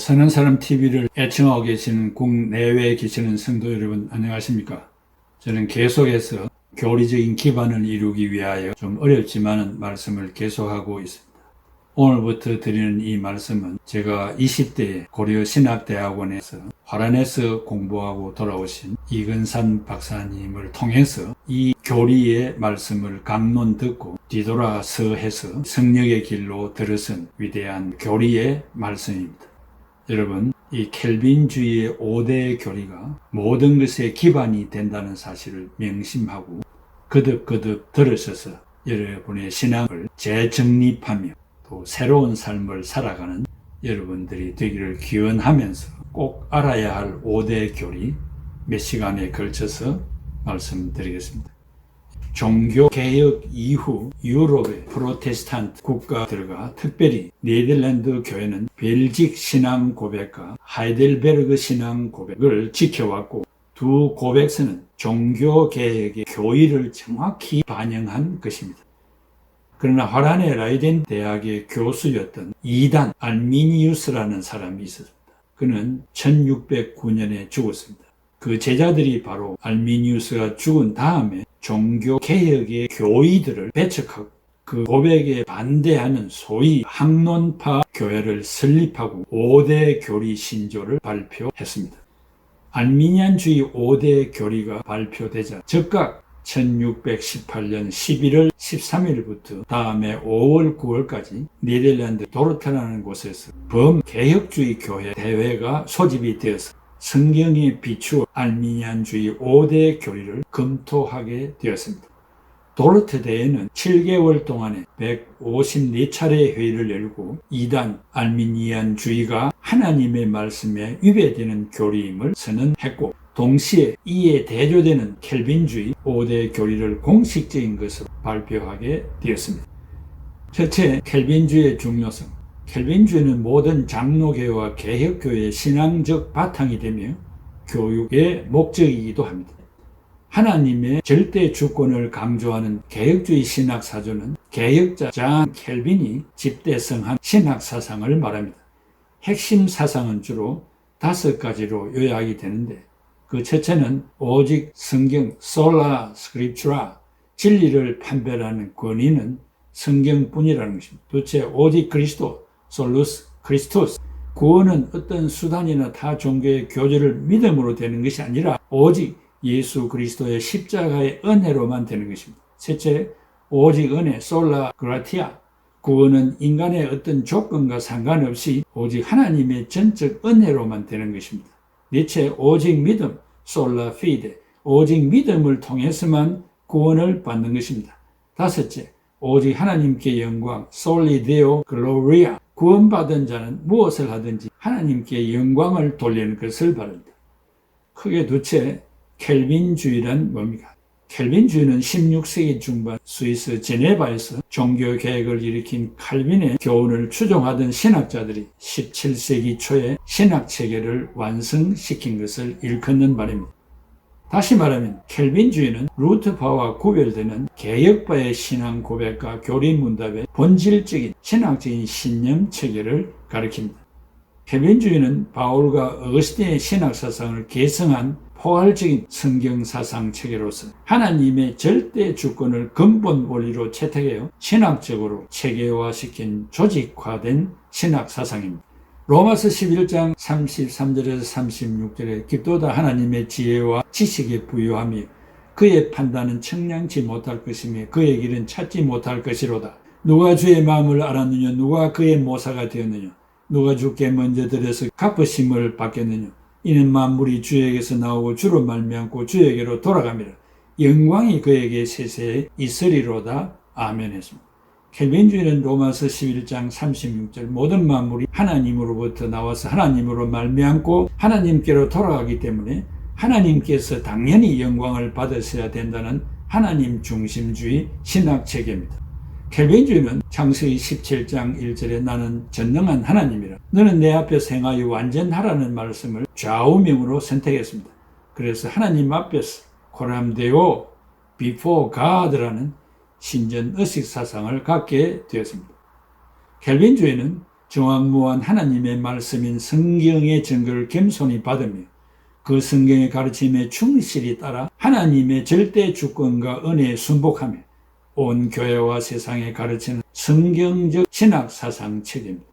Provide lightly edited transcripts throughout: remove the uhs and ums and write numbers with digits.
선한 사람 TV를 애청하고 계시는 국내외에 계시는 성도 여러분 안녕하십니까? 저는 계속해서 교리적인 기반을 이루기 위하여 좀 어렵지만은 말씀을 계속하고 있습니다. 오늘부터 드리는 이 말씀은 제가 20대에 고려 신학대학원에서 화란에서 공부하고 돌아오신 이근산 박사님을 통해서 이 교리의 말씀을 강론 듣고 뒤돌아서 해서 성령의 길로 들어선 위대한 교리의 말씀입니다. 여러분, 이 켈빈주의의 5대 교리가 모든 것의 기반이 된다는 사실을 명심하고 거듭거듭 들으셔서 여러분의 신앙을 재정립하며 또 새로운 삶을 살아가는 여러분들이 되기를 기원하면서 꼭 알아야 할 5대 교리 몇 시간에 걸쳐서 말씀드리겠습니다. 종교개혁 이후 유럽의 프로테스탄트 국가들과 특별히 네덜란드 교회는 벨직 신앙 고백과 하이델베르그 신앙 고백을 지켜왔고 두 고백서는 종교개혁의 교의를 정확히 반영한 것입니다. 그러나 화란의 라이덴 대학의 교수였던 이단 알미니우스라는 사람이 있었습니다. 그는 1609년에 죽었습니다. 그 제자들이 바로 알미니우스가 죽은 다음에 종교개혁의 교의들을 배척하고 그 고백에 반대하는 소위 학론파 교회를 설립하고 5대 교리 신조를 발표했습니다. 알미니안주의 5대 교리가 발표되자 즉각 1618년 11월 13일부터 다음해 5월 9월까지 네덜란드 도르트라는 곳에서 범개혁주의 교회 대회가 소집이 되어서 성경에 비추어 알미니안주의 5대 교리를 검토하게 되었습니다. 도르트 대회는 7개월 동안에 154차례 회의를 열고 이단 알미니안주의가 하나님의 말씀에 위배되는 교리임을 선언했고 동시에 이에 대조되는 켈빈주의 5대 교리를 공식적인 것으로 발표하게 되었습니다. 첫째, 켈빈주의의 중요성. 켈빈주의는 모든 장로교회와 개혁교회의 신앙적 바탕이 되며 교육의 목적이기도 합니다. 하나님의 절대 주권을 강조하는 개혁주의 신학사조는 개혁자 잔 켈빈이 집대성한 신학사상을 말합니다. 핵심 사상은 주로 5가지로 요약이 되는데 그 첫째는 오직 성경 솔라 스크립추라 진리를 판별하는 권위는 성경뿐이라는 것입니다. 둘째, 오직 그리스도 솔루스 크리스토스 구원은 어떤 수단이나 타 종교의 교제를 믿음으로 되는 것이 아니라 오직 예수 그리스도의 십자가의 은혜로만 되는 것입니다. 셋째, 오직 은혜 솔라 그라티아 구원은 인간의 어떤 조건과 상관없이 오직 하나님의 전적 은혜로만 되는 것입니다. 넷째, 오직 믿음 솔라 피데 오직 믿음을 통해서만 구원을 받는 것입니다. 다섯째, 오직 하나님께 영광 솔리 데오 글로리아 구원받은 자는 무엇을 하든지 하나님께 영광을 돌리는 것을 바랍니다. 크게 둘째, 켈빈주의란 뭡니까? 켈빈주의는 16세기 중반 스위스 제네바에서 종교개혁을 일으킨 칼빈의 교훈을 추종하던 신학자들이 17세기 초에 신학체계를 완성시킨 것을 일컫는 말입니다. 다시 말하면 켈빈주의는 루트파와 구별되는 개혁파의 신앙 고백과 교리 문답의 본질적인 신학적인 신념 체계를 가리킵니다. 켈빈주의는 바울과 어거스틴의 신학사상을 계승한 포괄적인 성경사상 체계로서 하나님의 절대 주권을 근본 원리로 채택하여 신학적으로 체계화시킨 조직화된 신학사상입니다. 로마서 11장 33절에서 36절에 깊도다 하나님의 지혜와 지식에 부유하며 그의 판단은 청량치 못할 것이며 그의 길은 찾지 못할 것이로다. 누가 주의 마음을 알았느냐 누가 그의 모사가 되었느냐 누가 주께 먼저 들여서 갚으심을 받겠느냐 이는 만물이 주에게서 나오고 주로 말미암고 주에게로 돌아갑니다. 영광이 그에게 세세에 있으리로다. 아멘 했습니다. 켈빈주의는 로마서 11장 36절 모든 만물이 하나님으로부터 나와서 하나님으로 말미암고 하나님께로 돌아가기 때문에 하나님께서 당연히 영광을 받으셔야 된다는 하나님 중심주의 신학체계입니다. 켈빈주의는 창세기 17장 1절에 나는 전능한 하나님이라 너는 내 앞에서 행하여 완전하라는 말씀을 좌우명으로 선택했습니다. 그래서 하나님 앞에서 코람데오 before God라는 신전 의식 사상을 갖게 되었습니다. 켈빈주의는 정확무한 하나님의 말씀인 성경의 증거를 겸손히 받으며 그 성경의 가르침에 충실히 따라 하나님의 절대 주권과 은혜에 순복하며 온 교회와 세상에 가르치는 성경적 신학 사상 체계입니다.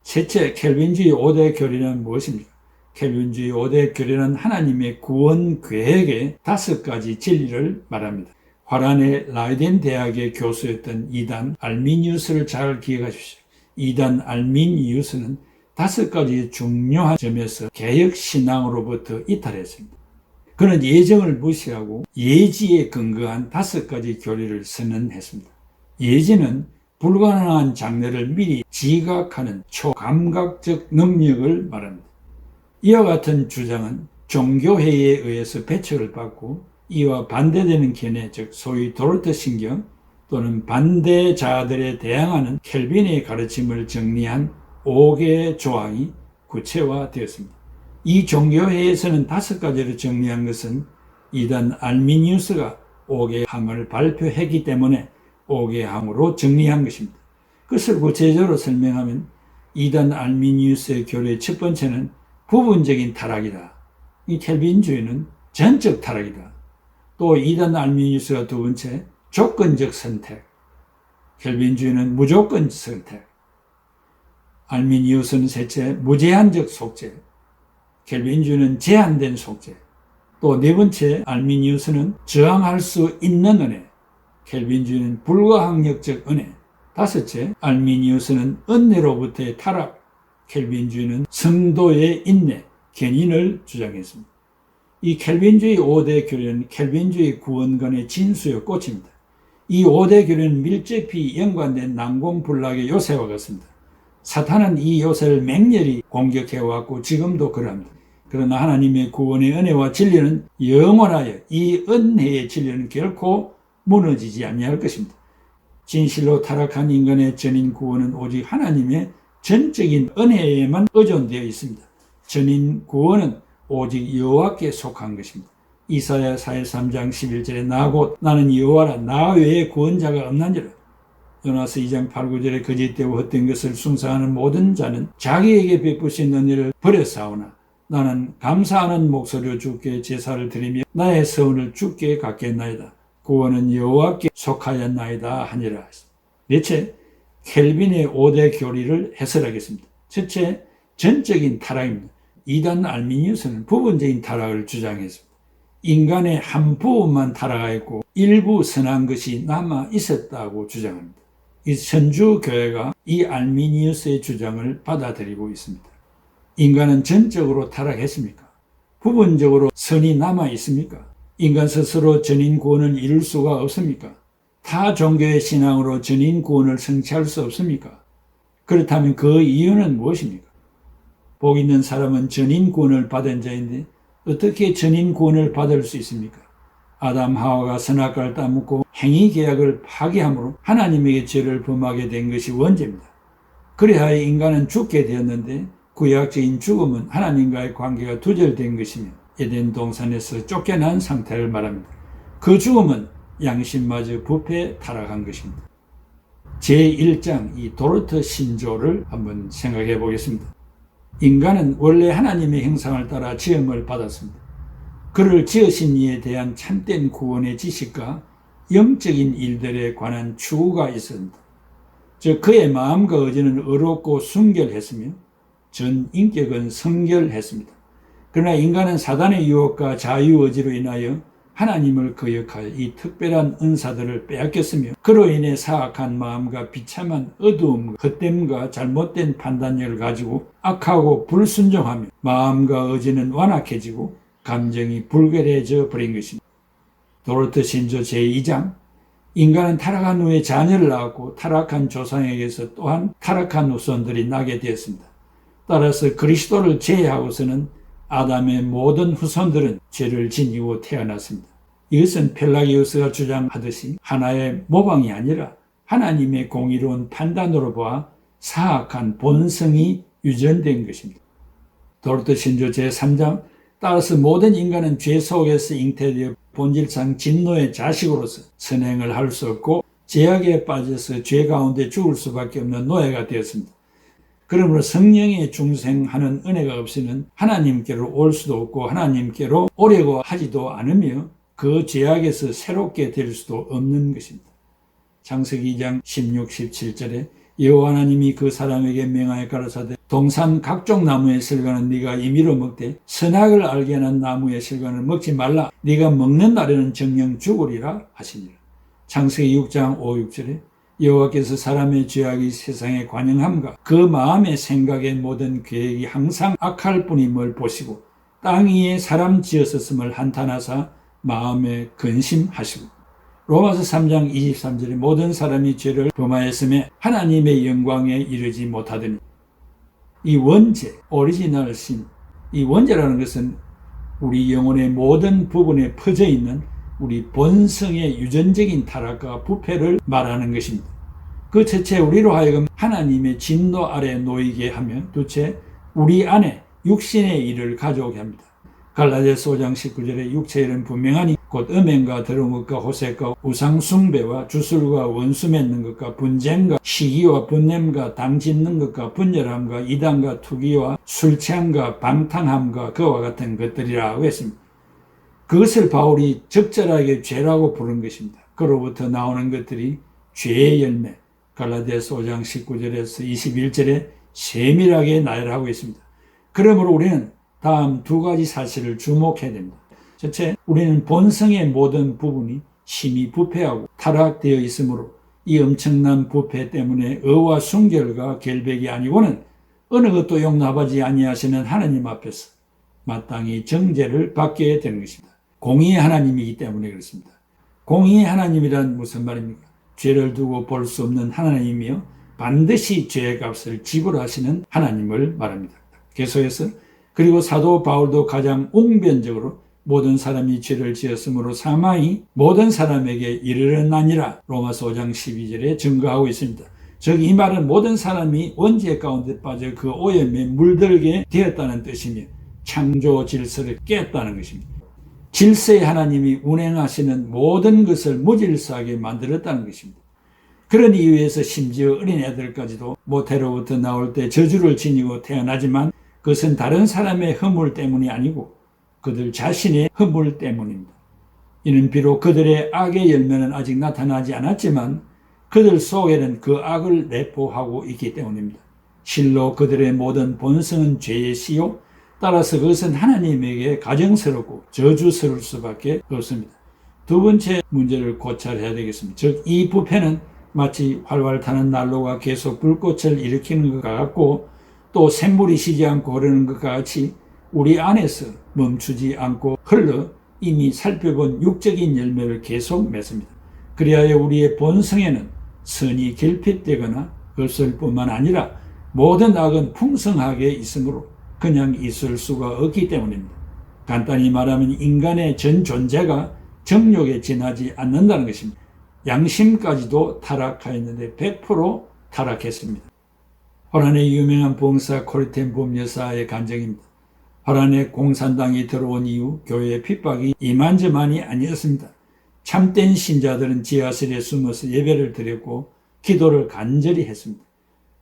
셋째, 켈빈주의 5대 교리는 무엇입니까? 켈빈주의 5대 교리는 하나님의 구원 계획의 5가지 진리를 말합니다. 화란의 라이덴 대학의 교수였던 이단 알미니우스를 잘 기억하십시오. 이단 알미니우스는 5가지 중요한 점에서 개혁신앙으로부터 이탈했습니다. 그는 예정을 무시하고 예지에 근거한 5가지 교리를 선언했습니다. 예지는 불가능한 장래를 미리 지각하는 초감각적 능력을 말합니다. 이와 같은 주장은 종교회의에 의해서 배척을 받고 이와 반대되는 견해, 즉 소위 도르트 신경 또는 반대자들에 대항하는 켈빈의 가르침을 정리한 5개의 조항이 구체화되었습니다. 이 종교회에서는 5가지를 정리한 것은 이단 알미니우스가 5개 항을 발표했기 때문에 5개 항으로 정리한 것입니다. 그것을 구체적으로 설명하면 이단 알미니우스의 교리의 첫 번째는 부분적인 타락이다. 이 켈빈주의는 전적 타락이다. 또 이단 알미니우스가 두 번째 조건적 선택, 켈빈주의는 무조건 선택, 알미니우스는 셋째 무제한적 속죄, 켈빈주의는 제한된 속죄, 또 네 번째 알미니우스는 저항할 수 있는 은혜, 켈빈주의는 불가항력적 은혜, 다섯째 알미니우스는 은혜로부터의 타락, 켈빈주의는 성도의 인내, 견인을 주장했습니다. 이 켈빈주의 5대 교리는 켈빈주의 구원론의 진수의 꽃입니다. 이 5대 교리는 밀접히 연관된 난공불락의 요새와 같습니다. 사탄은 이 요새를 맹렬히 공격해왔고 지금도 그러합니다. 그러나 하나님의 구원의 은혜와 진리는 영원하여 이 은혜의 진리는 결코 무너지지 아니할 것입니다. 진실로 타락한 인간의 전인 구원은 오직 하나님의 전적인 은혜에만 의존되어 있습니다. 전인 구원은 오직 여호와께 속한 것입니다. 이사야 43장 11절에 나 곧 나는 여호와라 나 외에 구원자가 없나니라. 요나서 2장 8, 9절에 거짓되고 헛된 것을 숭상하는 모든 자는 자기에게 베푸신 은혜를 버렸사오나 나는 감사하는 목소리로 주께 제사를 드리며 나의 서원을 주께 갚겠나이다. 구원은 여호와께 속하였나이다 하니라. 넷째, 켈빈의 5대 교리를 해설하겠습니다. 첫째, 전적인 타락입니다. 이단 알미니우스는 부분적인 타락을 주장했습니다. 인간의 한 부분만 타락하였고 일부 선한 것이 남아 있었다고 주장합니다. 이 천주교회가 이 알미니우스의 주장을 받아들이고 있습니다. 인간은 전적으로 타락했습니까? 부분적으로 선이 남아 있습니까? 인간 스스로 전인 구원을 이룰 수가 없습니까? 타 종교의 신앙으로 전인 구원을 성취할 수 없습니까? 그렇다면 그 이유는 무엇입니까? 복 있는 사람은 전인 구원을 받은 자인데 어떻게 전인 구원을 받을 수 있습니까? 아담 하와가 선악과를 따먹고 행위 계약을 파기함으로 하나님에게 죄를 범하게 된 것이 원죄입니다. 그래야 인간은 죽게 되었는데 구약적인 죽음은 하나님과의 관계가 두절된 것이며 에덴 동산에서 쫓겨난 상태를 말합니다. 그 죽음은 양심마저 부패 타락한 것입니다. 제1장 이 도르트 신조를 한번 생각해 보겠습니다. 인간은 원래 하나님의 형상을 따라 지음을 받았습니다. 그를 지으신 이에 대한 참된 구원의 지식과 영적인 일들에 관한 추구가 있었습니다. 즉 그의 마음과 의지는 의롭고 순결했으며 전 인격은 성결했습니다. 그러나 인간은 사단의 유혹과 자유의지로 인하여 하나님을 거역하여 이 특별한 은사들을 빼앗겼으며 그로 인해 사악한 마음과 비참한 어두움, 헛됨과 잘못된 판단력을 가지고 악하고 불순종하며 마음과 의지는 완악해지고 감정이 불결해져 버린 것입니다. 도르트 신조 제2장 인간은 타락한 후에 자녀를 낳았고 타락한 조상에게서 또한 타락한 후손들이 나게 되었습니다. 따라서 그리스도를 제외하고서는 아담의 모든 후손들은 죄를 지니고 태어났습니다. 이것은 펠라기우스가 주장하듯이 하나의 모방이 아니라 하나님의 공의로운 판단으로 보아 사악한 본성이 유전된 것입니다. 도르트 신조 제3장 따라서 모든 인간은 죄 속에서 잉태되어 본질상 진노의 자식으로서 선행을 할 수 없고 죄악에 빠져서 죄 가운데 죽을 수밖에 없는 노예가 되었습니다. 그러므로 성령에 중생하는 은혜가 없이는 하나님께로 올 수도 없고 하나님께로 오려고 하지도 않으며 그 죄악에서 새롭게 될 수도 없는 것입니다. 창세기 2장 16, 17절에 여호와 하나님이 그 사람에게 명하여 가라사대 동산 각종 나무의 실과는 네가 임의로 먹되 선악을 알게 하는 나무의 실과는 먹지 말라. 네가 먹는 날에는 정령 죽으리라 하시니라. 창세기 6장 5, 6절에 여호와께서 사람의 죄악이 세상에 관영함과 그 마음의 생각의 모든 계획이 항상 악할 뿐임을 보시고 땅 위에 사람 지었었음을 한탄하사 마음에 근심하시고 로마서 3장 23절에 모든 사람이 죄를 범하였음에 하나님의 영광에 이르지 못하더니 이 원죄, 오리지널 신, 이 원죄라는 것은 우리 영혼의 모든 부분에 퍼져 있는 우리 본성의 유전적인 타락과 부패를 말하는 것입니다. 그 첫째 우리로 하여금 하나님의 진노 아래 놓이게 하며 둘째 우리 안에 육신의 일을 가져오게 합니다. 갈라디아서 5장 19절에 육체의 일은 분명하니 곧 음행과 더러운 것과 호색과 우상 숭배와 주술과 원수 맺는 것과 분쟁과 시기와 분냄과 당 짓는 것과 분열함과 이단과 투기와 술 취함과 방탕함과 그와 같은 것들이라고 했습니다. 그것을 바울이 적절하게 죄라고 부른 것입니다. 그로부터 나오는 것들이 죄의 열매, 갈라디아서 5장 19절에서 21절에 세밀하게 나열하고 있습니다. 그러므로 우리는 다음 두 가지 사실을 주목해야 됩니다. 첫째, 우리는 본성의 모든 부분이 심히 부패하고 타락되어 있으므로 이 엄청난 부패 때문에 의와 순결과 결백이 아니고는 어느 것도 용납하지 아니하시는 하나님 앞에서 마땅히 정죄를 받게 되는 것입니다. 공의의 하나님이기 때문에 그렇습니다. 공의의 하나님이란 무슨 말입니까? 죄를 두고 볼 수 없는 하나님이며 반드시 죄의 값을 지불하시는 하나님을 말합니다. 계속해서 그리고 사도 바울도 가장 웅변적으로 모든 사람이 죄를 지었으므로 사망이 모든 사람에게 이르렀나니라 로마서 5장 12절에 증거하고 있습니다. 즉 이 말은 모든 사람이 원죄 가운데 빠져 그 오염에 물들게 되었다는 뜻이며 창조 질서를 깼다는 것입니다. 질서의 하나님이 운행하시는 모든 것을 무질서하게 만들었다는 것입니다. 그런 이유에서 심지어 어린애들까지도 모태로부터 나올 때 저주를 지니고 태어나지만 그것은 다른 사람의 허물 때문이 아니고 그들 자신의 허물 때문입니다. 이는 비록 그들의 악의 열매는 아직 나타나지 않았지만 그들 속에는 그 악을 내포하고 있기 때문입니다. 실로 그들의 모든 본성은 죄의 씨요 따라서 그것은 하나님에게 가정스럽고 저주스러울 수밖에 없습니다. 두 번째 문제를 고찰해야 되겠습니다. 즉 이 부패는 마치 활활 타는 난로가 계속 불꽃을 일으키는 것과 같고 또 샘물이 쉬지 않고 흐르는 것과 같이 우리 안에서 멈추지 않고 흘러 이미 살펴본 육적인 열매를 계속 맺습니다. 그리하여 우리의 본성에는 선이 결핍되거나 없을 뿐만 아니라 모든 악은 풍성하게 있으므로 그냥 있을 수가 없기 때문입니다. 간단히 말하면 인간의 전 존재가 정욕에 지나지 않는다는 것입니다. 양심까지도 타락하였는데 100% 타락했습니다. 화란의 유명한 봉사 코르텐봄 여사의 간증입니다. 화란에 공산당이 들어온 이후 교회의 핍박이 이만저만이 아니었습니다. 참된 신자들은 지하실에 숨어서 예배를 드렸고 기도를 간절히 했습니다.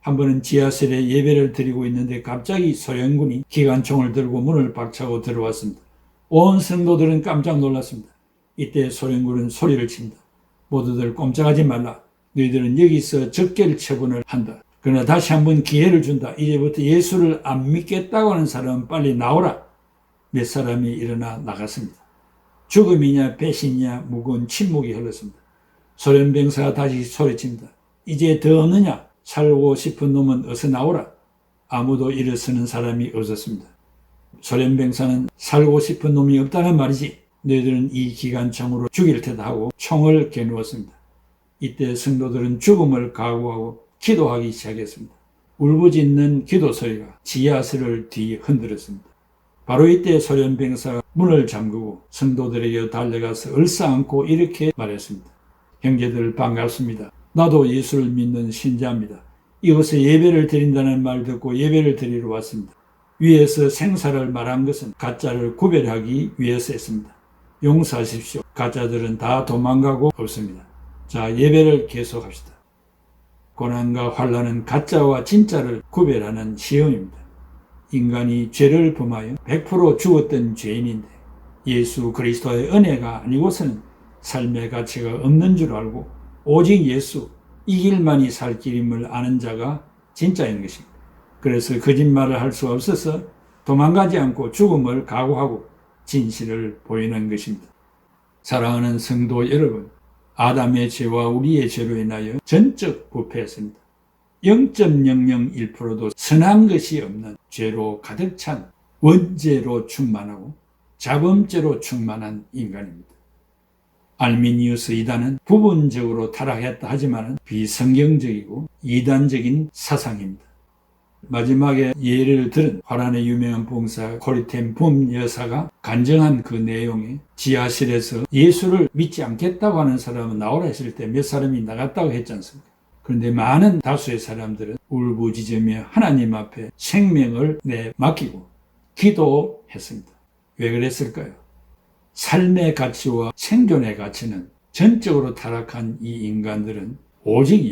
한 번은 지하실에 예배를 드리고 있는데 갑자기 소련군이 기관총을 들고 문을 박차고 들어왔습니다. 온 성도들은 깜짝 놀랐습니다. 이때 소련군은 소리를 칩니다. 모두들 꼼짝하지 말라. 너희들은 여기서 적결 처분을 한다. 그러나 다시 한번 기회를 준다. 이제부터 예수를 안 믿겠다고 하는 사람은 빨리 나오라. 몇 사람이 일어나 나갔습니다. 죽음이냐 배신이냐 무거운 침묵이 흘렀습니다. 소련 병사가 다시 소리칩니다. 이제 더 없느냐? 살고 싶은 놈은 어서 나오라. 아무도 일어서는 사람이 없었습니다. 소련 병사는 살고 싶은 놈이 없다는 말이지. 너희들은 이 기관총으로 죽일 테다 하고 총을 겨누었습니다. 이때 성도들은 죽음을 각오하고 기도하기 시작했습니다. 울부짖는 기도 소리가 지하실을 뒤흔들었습니다. 바로 이때 소련 병사가 문을 잠그고 성도들에게 달려가서 얼싸안고 이렇게 말했습니다. 형제들 반갑습니다. 나도 예수를 믿는 신자입니다. 이곳에 예배를 드린다는 말 듣고 예배를 드리러 왔습니다. 위에서 생사를 말한 것은 가짜를 구별하기 위해서였습니다. 용서하십시오. 가짜들은 다 도망가고 없습니다. 자, 예배를 계속합시다. 고난과 환난은 가짜와 진짜를 구별하는 시험입니다. 인간이 죄를 범하여 100% 죽었던 죄인인데 예수 그리스도의 은혜가 아니고서는 삶의 가치가 없는 줄 알고 오직 예수, 이 길만이 살 길임을 아는 자가 진짜인 것입니다. 그래서 거짓말을 할 수 없어서 도망가지 않고 죽음을 각오하고 진실을 보이는 것입니다. 사랑하는 성도 여러분, 아담의 죄와 우리의 죄로 인하여 전적 부패했습니다. 0.001%도 선한 것이 없는 죄로 가득 찬 원죄로 충만하고 자범죄로 충만한 인간입니다. 알미니우스 이단은 부분적으로 타락했다 하지만 비성경적이고 이단적인 사상입니다. 마지막에 예를 들은 화란의 유명한 봉사 코리텐 붐 여사가 간증한 그 내용에 지하실에서 예수를 믿지 않겠다고 하는 사람은 나오라 했을 때 몇 사람이 나갔다고 했지 않습니까? 그런데 많은 다수의 사람들은 울부짖으며 하나님 앞에 생명을 내맡기고 기도했습니다. 왜 그랬을까요? 삶의 가치와 생존의 가치는 전적으로 타락한 이 인간들은 오직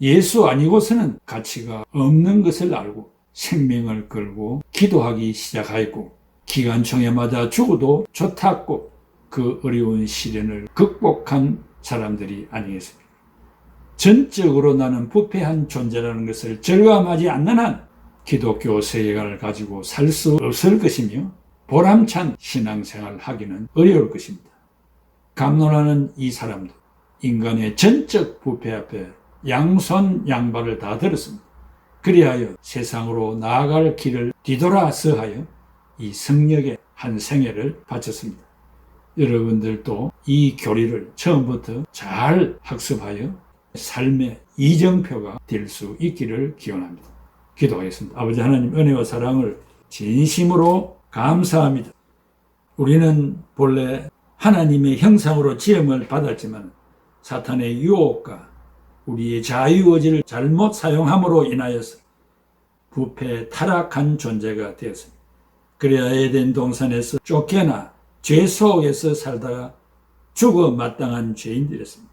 예수 아니고서는 가치가 없는 것을 알고 생명을 걸고 기도하기 시작하였고 기관총에 맞아 죽어도 좋다고 그 어려운 시련을 극복한 사람들이 아니겠습니까? 전적으로 나는 부패한 존재라는 것을 절감하지 않는 한 기독교 세계관을 가지고 살 수 없을 것이며 보람찬 신앙생활을 하기는 어려울 것입니다. 감론하는 이 사람들, 인간의 전적 부패 앞에 양손 양발을 다 들었습니다. 그리하여 세상으로 나아갈 길을 뒤돌아서 하여 이 성령의 한 생애를 바쳤습니다. 여러분들도 이 교리를 처음부터 잘 학습하여 삶의 이정표가 될 수 있기를 기원합니다. 기도하겠습니다. 아버지 하나님, 은혜와 사랑을 진심으로 감사합니다. 우리는 본래 하나님의 형상으로 지음을 받았지만 사탄의 유혹과 우리의 자유의지를 잘못 사용함으로 인하여서 부패 타락한 존재가 되었습니다. 그래야 에덴 동산에서 쫓겨나 죄 속에서 살다가 죽어 마땅한 죄인들이었습니다.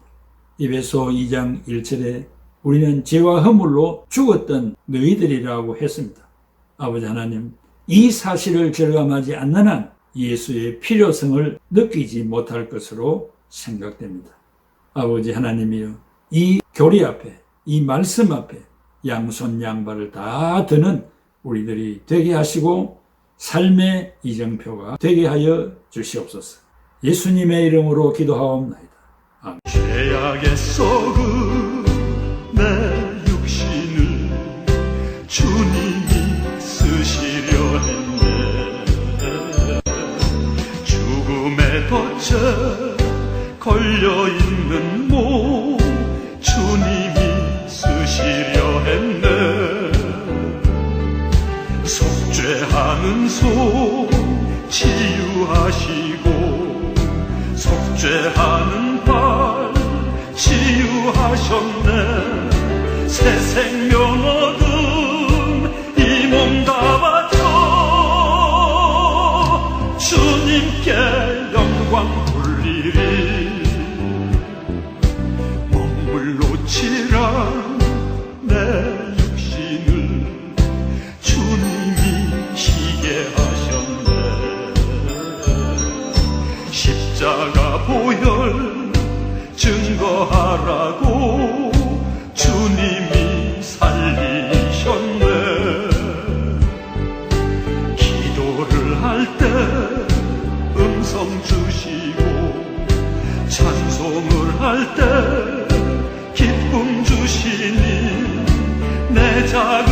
에베소 2장 1절에 우리는 죄와 허물로 죽었던 너희들이라고 했습니다. 아버지 하나님, 이 사실을 절감하지 않는 한 예수의 필요성을 느끼지 못할 것으로 생각됩니다. 아버지 하나님이여, 이 교리 앞에, 이 말씀 앞에 양손 양발을 다 드는 우리들이 되게 하시고 삶의 이정표가 되게 하여 주시옵소서. 예수님의 이름으로 기도하옵나이다. 아멘. 죄악에 썩은 내 육신을 주님이 쓰시려 했네. 죽음의 덫에 걸려있는 몸 주님이 쓰시려 했네. 속죄하는 손 치유하시고 속죄하는 발 치유하셨네. 새 생명 얻은 이 몸 다 바쳐 주님께 영광 돌리리. 몸을 놓치란 내 육신을 주님이 쉬게 하셨네. 십자가 보혈 증거하라고 주님이 살리셨네. 기도를 할 때 음성 주시고 찬송을 할 때 기쁨 주시니 내 작은